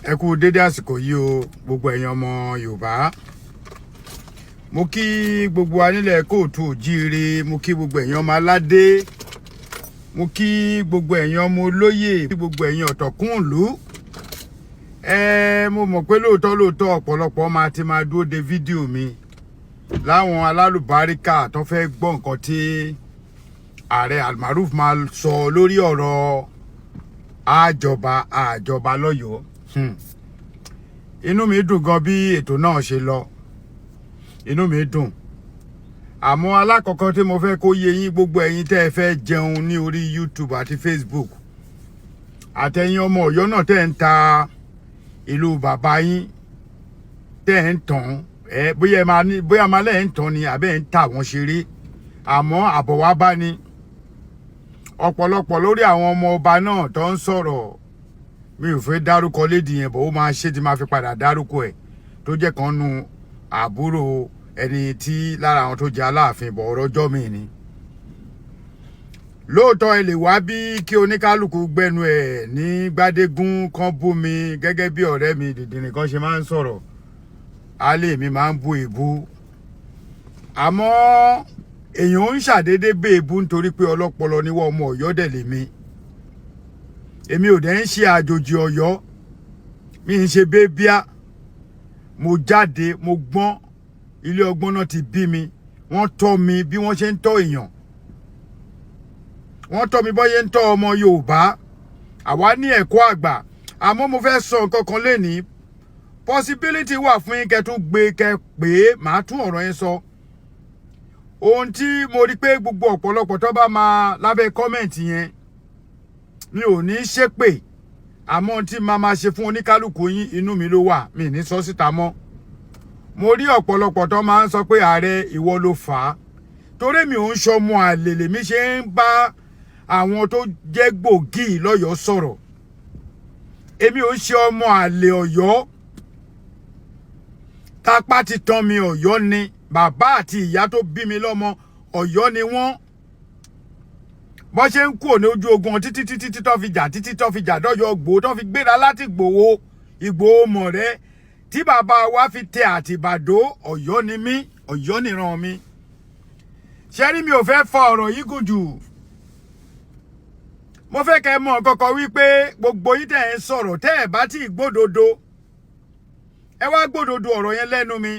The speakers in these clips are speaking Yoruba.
ẹ kú dédé àsìkò yìí o gbogbo ẹ̀yin ọmọ Yorùbá mo kí gbogbo anílẹ̀ kóòtù òjíire mo kí gbogbo ẹ̀yin ọmọ aládé mo kí gbogbo ẹ̀yin ọmọ olóyè kí gbogbo ẹ̀yin ọ̀tọ̀kùnlú mo mọ̀ pé lóòótọ́ ọ̀pọ̀lọpọ̀ máa ti máa dúró de fídíò mi láwọn alálùbáríkà tó fẹ́ gbọ́ nǹkan tí ààrẹ Al-Maroof máa sọ lórí ọ̀rọ̀ àjọba lọ́yọ̀ọ́. Inú mi dùn gan bí ètò náà ṣe lọ, inú mi dùn. Àmọ́ alákọ̀ọ́kọ́ tí mo fẹ́ kó yé yín gbogbo ẹ̀yin tẹ́ ẹ fẹ́ jẹun ní orí YouTube àti Facebook àtẹ̀yin ọmọ Ọ̀yọ́ náà tẹ́ ń ta ìlú bàbá yín tẹ́ ń tàn bóyá máa lẹ́ ń tàn ni àbẹ́ ń tà wọ́n ṣeré, àmọ́ àbọ̀ wá bá ní ọ̀pọ̀lọpọ̀ lórí àwọn ọmọ ọba náà tó ń sọ̀rọ̀. Mi ò fẹ́ dárúkọ lédi yẹn bọ̀ ó máa ṣe tí máa fi padà dárúkọ ẹ̀ tó jẹ́ kan nu àbúrò ẹni tí lára àwọn tó jẹ́ Aláàfin bọ̀ ọ̀rọ̀ ọjọ́ mi ni. Lóòótọ́ ẹ lè wá bí kí oníkálukú gbẹnu ẹ̀ ní gbádégún kan bú mi gẹ́gẹ́ bí ọ̀rẹ́ mi dìdìrín kan ṣe máa ń sọ̀rọ̀, alẹ́ mi máa ń bú èébú. Àmọ́ èèyàn ń ṣàdédé bẹ́ èébú nítorí pé ọlọ́pọlọ ni wọ́n ọmọ Ọ̀yọ́ dẹ̀ lè mi. Èmi ò dẹ̀ ń ṣe àjòjì Ọ̀yọ́, mi ń ṣe bébíà, mo jáde mo gbọ́n, ilé ọgbọ́n náà ti bí mi, wọ́n tọ́ mi bí wọ́n ṣe ń tọ́ èèyàn, wọ́n tọ́ mi bọ́yé ń tọ́ ọmọ Yorùbá. Àwa ní ẹ̀kọ́ àgbà. Àmọ́ mo fẹ́ sọ nǹkan kan lénìí, possibility wà fún yín kẹ́ tún gbé kẹ́ pé màá tún ọ̀rọ̀ yẹn sọ. Ohun tí mo rí pé gbogbo ọ̀pọ̀lọpọ̀ tó bá máa lábẹ́ kọ́mẹ̀ntì yẹn mi ò ní ṣépè, àmọ́ tí máa ṣe fún oníkálukú yín inú mi ló wà, mi ní sọ síta mọ́. Mo rí ọ̀pọ̀lọpọ̀ tó máa ń sọ pé ààrẹ ìwọ ló fà á, torí mi ò ń ṣọmọ àlè lèmi ṣe ń bá àwọn tó jẹ́ gbòógì lọ́yọ̀ọ́ sọ̀rọ̀. Èmi ò ń ṣe ọmọ àlè Ọ̀yọ́, tápá ti tán mi Ọ̀yọ́ ni, bàbá àti ìyá tó bí mi lọ́mọ Ọ̀yọ́ ni wọ́n. Bọ́ ṣe ń kúrò ní ojú ogun títí tó fi jà dọ́yọ̀ Ìgbòho tó fi gbéra láti Ìgbòho mọ̀ rẹ́ tí bàbá wa fi tẹ Àtìbàdó. Ọ̀yọ́ ni mí, Ọ̀yọ́ nìran mi. Ṣẹ́rí mi ò fẹ́ fa ọ̀rọ̀ yìí gùn jù. Mo fẹ́ kẹ́ mọ̀ kọ́kọ́ wípé gbogbo yín tẹ́ ẹ̀ ń sọ̀rọ̀ tẹ́ ẹ̀ bá tí gbódodo, ẹ wá gbódodo ọ̀rọ̀ yẹn lẹ́nu mi.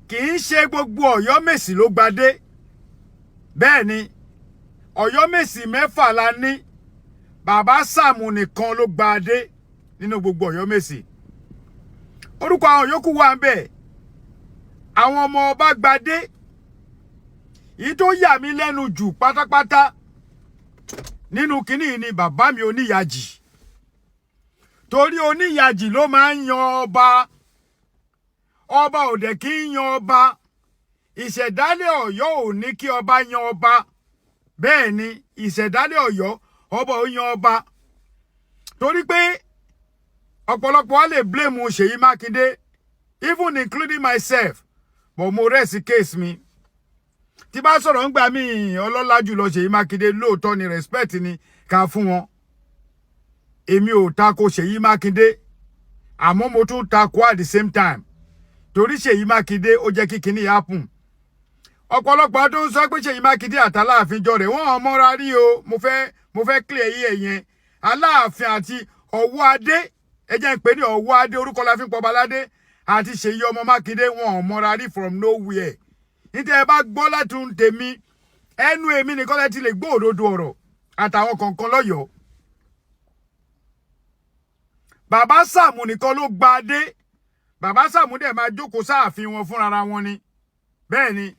Kì í ṣe gbogbo Ọ̀yọ́ Mèsì ló gbadé. Bẹ́ẹ̀ ni Ọ̀yọ́ Mèsì 6 la ní, bàbá Sàámù nìkan ló gba adé nínú gbogbo Ọ̀yọ́ Mèsì. Orúkọ àwọn yòókù wà ń bẹ̀, àwọn ọmọ ọba gbadé. Èyí tó yà mí lẹ́nu jù pátápátá nínú kínní ni bàbá mi Oníyàjì, torí Oníyàjì ló máa ń yan ọba, ọba ò dẹ̀ kí ń yan ọba. Ìṣẹ̀dálẹ̀ Ọ̀yọ́ ò ní kí ọba yan ọba. Bẹ́ẹ̀ ni ìṣẹ̀dálẹ̀ Ọ̀yọ́ ọba ò yan ọba, torí pé ọ̀pọ̀lọpọ̀ wa lè blame Ṣèyí Mákindé, even including myself, but mo rest case mi. Tí bá sọ̀rọ̀ ńgbà mí ọlọ́lá jùlọ Ṣèyí Mákindé, lóòótọ́ ni respect ni ká fún wọn. Èmi ò tako Ṣèyí Mákindé, àmọ́ mo tún tako at the same time, torí Ṣèyí Mákindé ó jẹ́ kí kinní happen. Ọ̀pọ̀lọpọ̀ tó ń sọ pé Ṣèyí Mákindé àti Aláàfin jọ rẹ̀ wọ́n mọ́ra rí o. Mo fẹ́ clear yí ẹ̀yẹn. Aláàfin àti Ọ̀wọ́ Adé, ẹ jẹ́ ń pè ní Ọ̀wọ́ Adé, orúkọ la fi ń pọ̀ Baládé, àti Ṣèyí ọmọ Mákindé wọ́n mọ́ra rí from nowhere. Níta ẹ bá gbọ́ látún tèmi, ẹnu èmi nìkan lẹ ti lè gbọ́ òdodo ọ̀rọ̀ àtàwọn kọ̀ọ̀kan lọ́yọ̀ọ́. Bàbá Sàámù nìkan ló gba adé. Bàbá Sàámù dẹ̀ máa jókòó sáàfin wọn fúnra wọn ni. Bẹ́ẹ̀ ni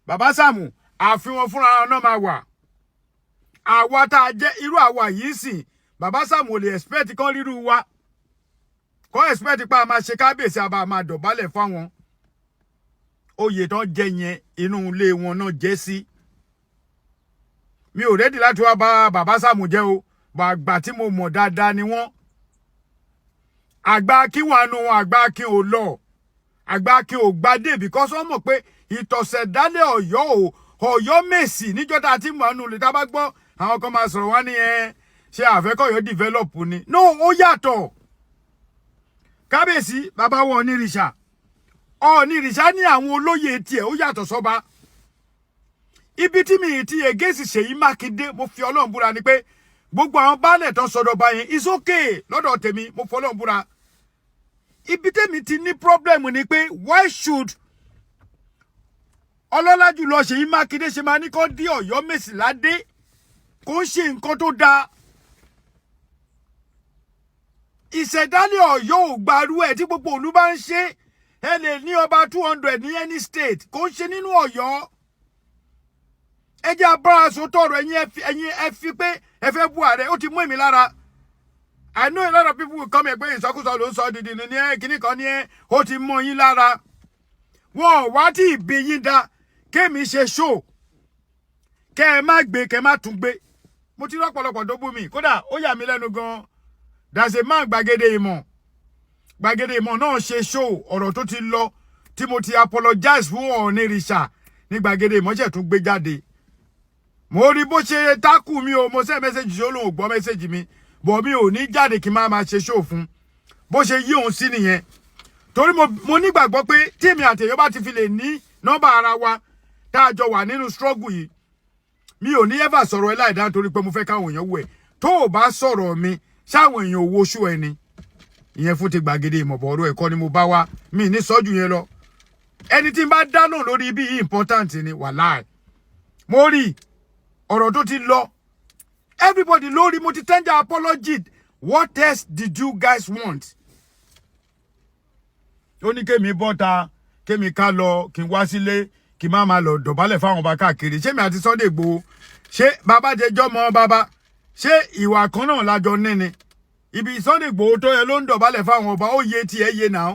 Bàbá Sàámù ààfin wọn fúnra wọn náà máa wà. Àwa tá a jẹ́ irú àwa yìí sìn, Bàbá Sàámù ò lè expect kan rírú wa. Kọ́ expect pa máa ṣe kábíyèsí àbá máa dọ̀bálẹ̀ fáwọn. Oyè tán jẹ yẹn inú ilé wọn náà jẹ́ sí. Mi ò rẹ́dì láti wá bá Bàbá Sàámù jẹ́ o, àgbà tí mo mọ̀ dáadáa ni wọ́n. Àgbà kí wà nù wọn, àgbà kí ò lọ, àgbà kí ò gbadé, because wọ́n mọ̀ pé ìtọ̀sẹ̀dálẹ̀ Ọ̀yọ́ Mèsì níjọ́ tá a ti mọ̀ nù lè tá bá gbọ́ àwọn kan máa sọ̀rọ̀ wá ní ṣé àfẹ́kọ̀yọ́ develop ni no ó yàtọ̀ kábíyèsí bàbá wọn onírìṣà ní àwọn olóyè tiẹ̀ ó yàtọ̀ sọ́ba ibi tí mi ti ègèsì Ṣèyí Mákindé mo fi Ọlọ́run búra ni pé gbogbo àwọn baálẹ̀ tó sọdọ̀ bá yẹn is okay lọ́dọ̀ tèmi mo fi Ọlọ́run búra ibi tèmi ti ní problem ni pé why should ọlọ́lá jùlọ Ṣèyí Mákindé ṣe máa ní kó dí Ọ̀yọ́ Mèsì ládé kó ń ṣe nǹkan tó dáa ìṣẹ̀dálẹ̀ Ọ̀yọ́ ò gbarú ẹ̀ tí gbogbo òlu bá ń ṣe ẹ lè ní ọba 200 ní any state kó ń ṣe nínú Ọ̀yọ́ ẹ jẹ́ abára sòótọ́ ọ̀rọ̀ ẹ̀yin ẹ fi pé ẹ fẹ́ bú Ààrẹ ó ti mú èmi lára I know a lot of people will come ẹ pé ìsọkúsọ ló ń sọ dídì ní ẹ kíní kan ní ẹ ó ti mú yín lára wọn wá tí ìbí yín dá kémi ṣe show kẹ ẹ má gbé kẹ má tún gbé mo ti rọpọlọpọ tó bú mi kódà ó yà mí lẹ́nu gan dàṣe má gbàgede ìmọ̀ náà ṣe show ọ̀rọ̀ tó ti lọ tí mo ti apologize fún onírìṣà ní gbàgede ìmọ̀ ṣe tún gbé jáde mo rí bó ṣe tákù mi o mo ṣe mẹ́sẹ̀jì ṣó lòun gbọ́ mẹ́sẹ̀jì mi bọ̀ mi ò ní jáde kí n máa ṣe show fún bó ṣe yí òun sí nìyẹn torí mo nígbàgbọ́ pé tí èmi àti èèyàn bá ti fi lè ní nọ́mbà ara wa tá a jọ wà nínú struggle yìí mi ò ní ever sọ̀rọ̀ ẹ láìdá nítorí pé mo fẹ́ káwọn èèyàn wò ẹ̀ tó o bá sọ̀rọ̀ mi ṣáwọn èèyàn owó oṣù ẹni ìyẹn fún ti gbàgede ìmọ̀bọ̀ ọ̀rọ̀ ẹ̀kọ́ ni mo bá wá mi ní sọ́jú yẹn lọ ẹni tí n bá dáná lórí ibi yìí important ni wàláì mo rí ọ̀rọ̀ tó ti lọ everybody lórí mo ti tender apology what else did you guys want ó ní kémi bọ́ta kémi ká lọ kí n wá sílé kí n má máa lọ dọ̀bálẹ̀ fáwọn ọba káàkiri ṣé mi àti Sunday Igboho ṣé bàbá jẹjọ́ mọ́ bàbá ṣé ìwà kan náà lájọ níni ibi Sunday Igboho tó yẹ ló ń dọ̀bálẹ̀ fáwọn ọba ó yé tiẹ̀ yé náà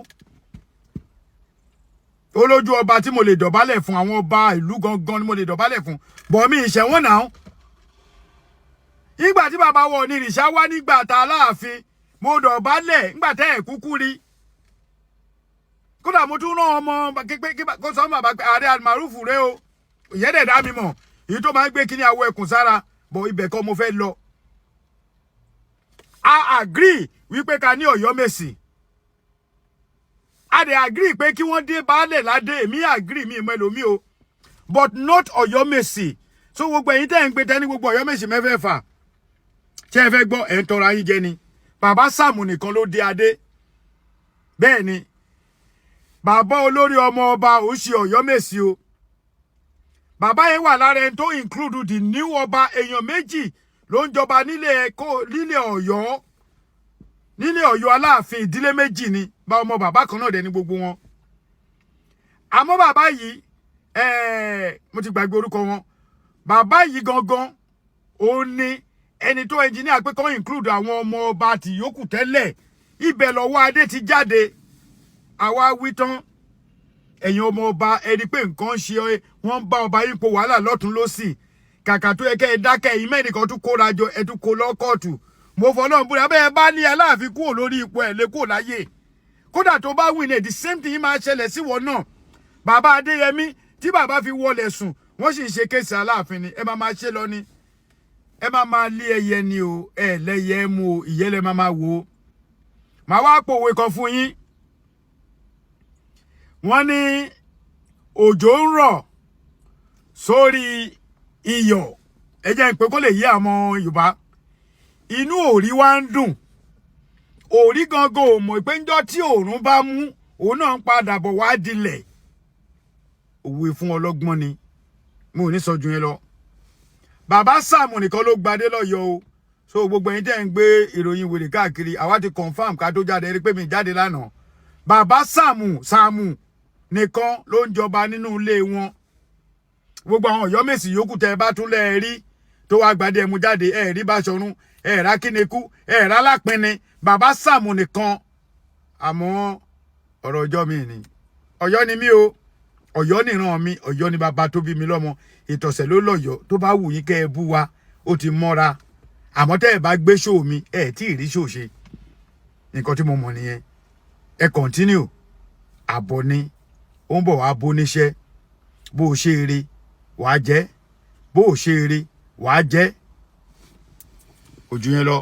ó lójú ọba tí mo lè dọ̀bálẹ̀ fún àwọn ọba ìlú gangan ni mo lè dọ̀bálẹ̀ fún bọ̀ mi ìṣẹ̀wọ̀n náà nígbà tí bàbá wọ onírìṣà wá nígbà tá Aláàfin mo dọ̀bálẹ̀ nígbà tẹ́ ẹ̀ kúkú rí kódà mo tún rán ọmọ kó sọ bàbá Ààrẹ Al-Maroof rẹ o ìyẹn dẹ̀ dá mi mọ̀ èyí tó máa ń gbé kíní awọ ẹkùn sára bọ̀ ibẹ̀ kọ́ mo fẹ́ lọ. a agree wípé ká ní Ọ̀yọ́ Mèsì a dẹ̀ agree pé kí wọ́n dé baálẹ̀ ládé èmi agree mi ìmọ̀ ẹlòmí o but not Ọ̀yọ́ Mèsì so gbogbo ẹ̀yin tẹ́ ń gbé tẹ́ ní gbogbo Ọ̀yọ́ Mèsì mẹ́fẹ̀ẹ̀fà ṣé ẹ fẹ́ gbọ́ ẹ̀ ń tọrọ ayín jẹ ni bàbá Sàámù nìkan ló dé adé bẹ́ẹ̀ ni bàbá olórí ọmọ ọba ò ṣe Ọ̀yọ́ Mèsì o bàbá yẹn wà lára ẹni tó include the new ọba èèyàn méjì ló ń jọba nílé Ọ̀yọ́ Aláàfin ìdílé méjì ni bá ọmọ bàbá kan náà dẹ̀ ní gbogbo wọn àmọ́ bàbá yìí mo ti gbàgbé orúkọ wọn bàbá yìí gangan ó ní ẹni tó engineer pé kàn include àwọn ọmọ ọba tìyókù tẹ́lẹ̀ ibẹ̀ lọ́wọ́ adé ti jáde àwa wí tán ẹ̀yin ọmọ ọba ẹni pé nǹkan ṣe wọ́n ń bá ọba yín po wàhálà lọ́tún lọ́sì kàkà tó yẹ kẹ́ ẹ dákẹ́ ẹ̀yin mẹ́nìkan tún kóra jọ ẹ tún kó lọ́kọ̀ọ̀tù mo fọlọ́run búra bẹ́ẹ̀ bá ní Aláàfin kúrò lórí ipò ẹ̀ lé kúrò láyé kódà tó bá win the same thing máa ṣẹlẹ̀ sí wọn náà bàbá Adéyẹmí tí bàbá fi wọlé sùn wọ́n sì ń ṣe kéèsì Aláàfin ni ẹ máa ṣe lọ ni ẹ máa lé ẹyẹ ni o ẹ lẹ́yẹ mú o ìyẹlẹ máa wò ó màá wá pòwe kan fún yín wọ́n ní òjò ń rọ̀ sórí iyọ̀ ẹ jẹ́ pé kó lè yé àwọn Yorùbá inú òrí wá ń dùn òrí gangan ò mọ̀ pé ńjọ́ tí òòrùn bá mú òun náà ń padà bọ̀ wá dilẹ̀ òwe fún ọlọ́gbọ́n ni mo ò ní sọ ju yẹn lọ bàbá Sàámù nìkan ló gbadé lọ́yọ̀ o so gbogbo ẹ̀yin tẹ́ ń gbé ìròyìn wèrè káàkiri àwa ti confam ká tó jáde rí pé mi jáde lánàá bàbá Sàámù nìkan ló ń jọba nínú ilé wọn gbogbo àwọn Ọ̀yọ́ Mèsì yòókù tẹ́ bá tún lẹ rí tó wá gbadé ẹmu jáde ẹ rí Báṣọ̀run ẹ rà Kínikú ẹ rà Alápinni bàbá Sàámù nìkan àmọ́ ọ̀rọ̀ ọjọ́ mi ni Ọ̀yọ́ ni mí o Ọ̀yọ́ nìran mi Ọ̀yọ́ ni bàbá tó bí mi lọ́mọ ìtọ̀sẹ̀ ló lọ́yọ̀ tó bá wù yín kẹ́ ẹ bú wa ó ti mọ́ra àmọ́ tẹ́ ẹ bá gbé ṣòó mi ẹ tí ì rí ṣòó ṣe nǹkan tí mo mọ̀ nìyẹn ẹ continue àbọ̀ ni ó ń bọ̀ wá bó níṣẹ́ bó o ṣe eré wàá jẹ́ bó o ṣe eré wàá jẹ́ ojú yẹn lọ.